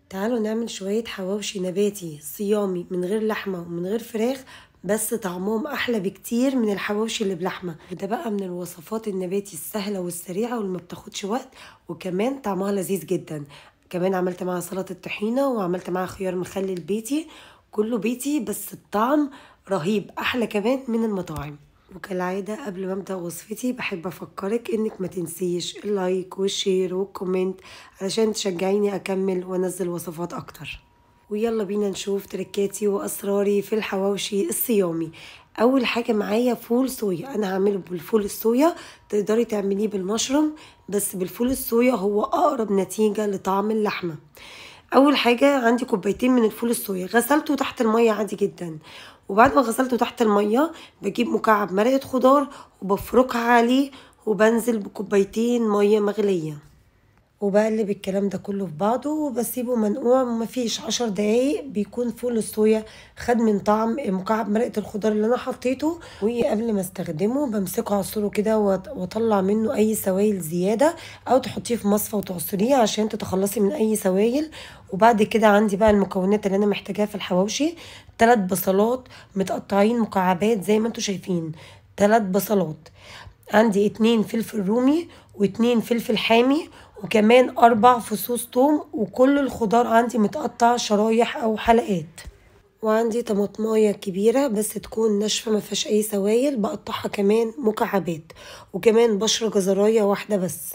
تعالوا نعمل شوية حواوشي نباتي صيامي من غير لحمة ومن غير فراخ، بس طعمهم أحلى بكتير من الحواوشي اللي بلحمة. وده بقى من الوصفات النباتي السهلة والسريعة واللي ما بتاخدش وقت، وكمان طعمها لذيذ جدا. كمان عملت معاها سلطة طحينة وعملت معاها خيار مخلل بيتي، كله بيتي بس الطعم رهيب، أحلى كمان من المطاعم. وكالعادة قبل ما ابدأ وصفتي بحب افكرك انك ما تنسيش اللايك والشير والكومنت علشان تشجعيني اكمل وانزل وصفات اكتر. ويلا بينا نشوف تركاتي واسراري في الحواوشي الصيامي. اول حاجة معايا فول صويا، انا هعمله بالفول الصويا. تقدري تعمليه بالمشروم، بس بالفول الصويا هو اقرب نتيجة لطعم اللحمة. اول حاجه عندي كوبايتين من الفول الصويا، غسلته تحت الميه عادي جدا. وبعد ما غسلته تحت الميه بجيب مكعب مرقه خضار وبفركها عليه، وبنزل بكوبايتين ميه مغليه، وبقلب الكلام ده كله في بعضه وبسيبه منقوع. مفيش 10 دقايق بيكون فول الصويا خد من طعم مكعب مرقة الخضار اللي انا حطيته. وقبل ما استخدمه بمسكه اعصره كده واطلع منه اي سوائل زيادة، او تحطيه في مصفى وتعصريه عشان تتخلصي من اي سوائل. وبعد كده عندي بقى المكونات اللي انا محتاجاها في الحواوشي: 3 بصلات متقطعين مكعبات زي ما انتوا شايفين، 3 بصلات. عندي 2 فلفل رومي و2 فلفل حامي، وكمان 4 فصوص توم، وكل الخضار عندي متقطع شرايح او حلقات. وعندي طماطمايه كبيره بس تكون ناشفه ما فيهاش اي سوائل، بقطعها كمان مكعبات. وكمان بشر جزرايه واحده بس.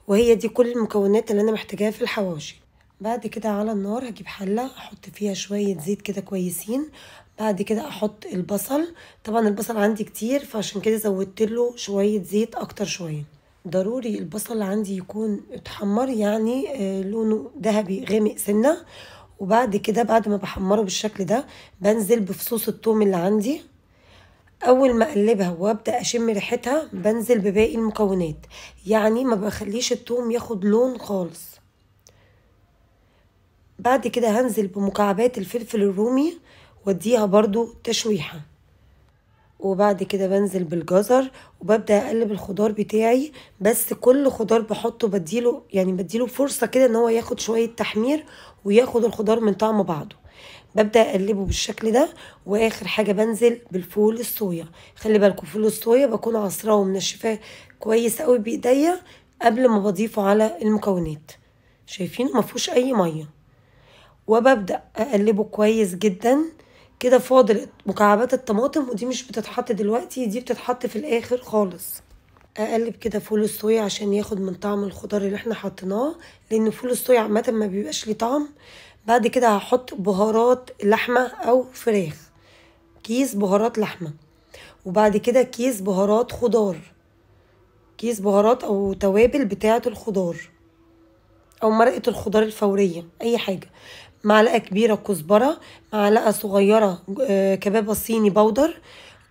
وهي دي كل المكونات اللي انا محتاجاها في الحواوشي. بعد كده على النار هجيب حله احط فيها شويه زيت كده كويسين. بعد كده احط البصل، طبعا البصل عندي كتير فعشان كده زودت له شويه زيت اكتر شويه. ضروري البصل عندي يكون اتحمر، يعني لونه ذهبي غامق سنه. وبعد كده بعد ما بحمره بالشكل ده بنزل بفصوص الثوم اللي عندي. اول ما اقلبها وابدا اشم ريحتها بنزل بباقي المكونات، يعني ما بخليش الثوم ياخد لون خالص. بعد كده هنزل بمكعبات الفلفل الرومي واديها برضو تشويحة. وبعد كده بنزل بالجزر وببدأ اقلب الخضار بتاعي، بس كل خضار بحطه بديله فرصة كده ان هو ياخد شوية تحمير وياخد الخضار من طعم بعضه. ببدأ اقلبه بالشكل ده. واخر حاجة بنزل بالفول الصويا. خلي بالكم فول الصويا بكون عصراه ومنشفاه كويس قوي بايديا قبل ما بضيفه على المكونات. شايفين مفهوش اي ميه. وببدأ اقلبه كويس جدا. كده فاضل مكعبات الطماطم، ودي مش بتتحط دلوقتي، دي بتتحط في الاخر خالص. اقلب كده فول الصويا عشان ياخد من طعم الخضار اللي احنا حطيناه، لان فول الصويا عامه ما بيبقاش ليه طعم. بعد كده هحط بهارات لحمه او فراخ، كيس بهارات لحمه. وبعد كده كيس بهارات خضار، كيس بهارات او توابل بتاعه الخضار او مرقه الخضار الفوريه، اي حاجه. معلقه كبيره كزبره، معلقه صغيره كبابه صيني بودر،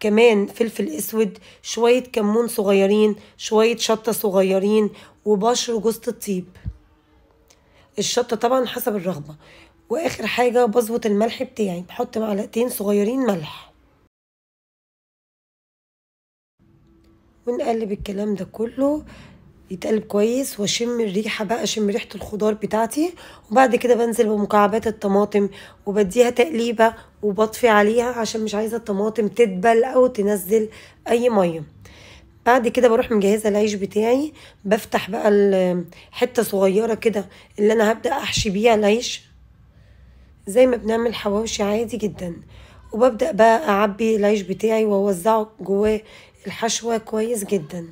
كمان فلفل اسود، شويه كمون صغيرين، شويه شطه صغيرين، وبشر جوز الطيب. الشطه طبعا حسب الرغبه. واخر حاجه بظبط الملح بتاعي، بحط معلقتين صغيرين ملح. ونقلب الكلام ده كله يتقلب كويس، واشم الريحه بقى، اشم ريحه الخضار بتاعتي. وبعد كده بنزل بمكعبات الطماطم وبديها تقليبه وبطفي عليها عشان مش عايزه الطماطم تدبل او تنزل اي ميه. بعد كده بروح مجهزه العيش بتاعي، بفتح بقى حته صغيره كده اللي انا هبدا احشي بيها العيش زي ما بنعمل حواوشي عادي جدا. وببدا بقى اعبي العيش بتاعي واوزعه جواه الحشوه كويس جدا.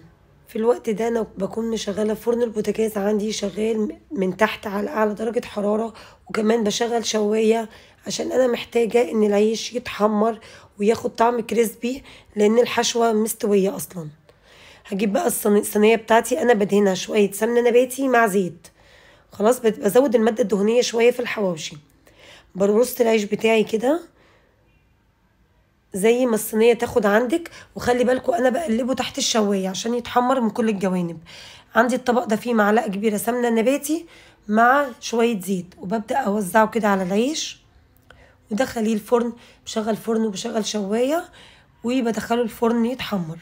في الوقت ده انا بكون مشغله فرن البوتاجاز عندي شغال من تحت على اعلى درجه حراره، وكمان بشغل شوايه عشان انا محتاجه ان العيش يتحمر وياخد طعم كريسبي، لان الحشوه مستويه اصلا. هجيب بقى الصينيه بتاعتي، انا بدهنها شويه سمنه نباتي مع زيت. خلاص بزود الماده الدهنيه شويه في الحواوشي. برص العيش بتاعي كده زي ما الصينيه تاخد عندك، وخلي بالكم انا بقلبه تحت الشوايه عشان يتحمر من كل الجوانب. عندي الطبق ده فيه معلقه كبيره سمنه نباتي مع شويه زيت، وببدا اوزعه كده على العيش ودخليه الفرن. بشغل فرن وبشغل شوايه وبدخله الفرن يتحمر.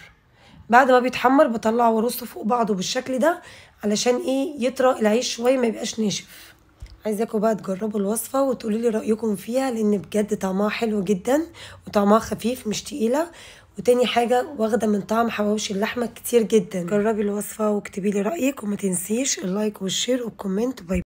بعد ما بيتحمر بطلعه وارصه فوق بعضه بالشكل ده علشان ايه؟ يطرى العيش شويه ما يبقاش ناشف. عايزاكم بقى تجربوا الوصفة وتقولوا لي رأيكم فيها، لان بجد طعمها حلو جدا وطعمها خفيف مش تقيلة. وتاني حاجة واخدة من طعم حواوشي اللحمة كتير جدا. جربي الوصفة واكتبي لي رأيك، وما تنسيش اللايك والشير والكومنت. باي.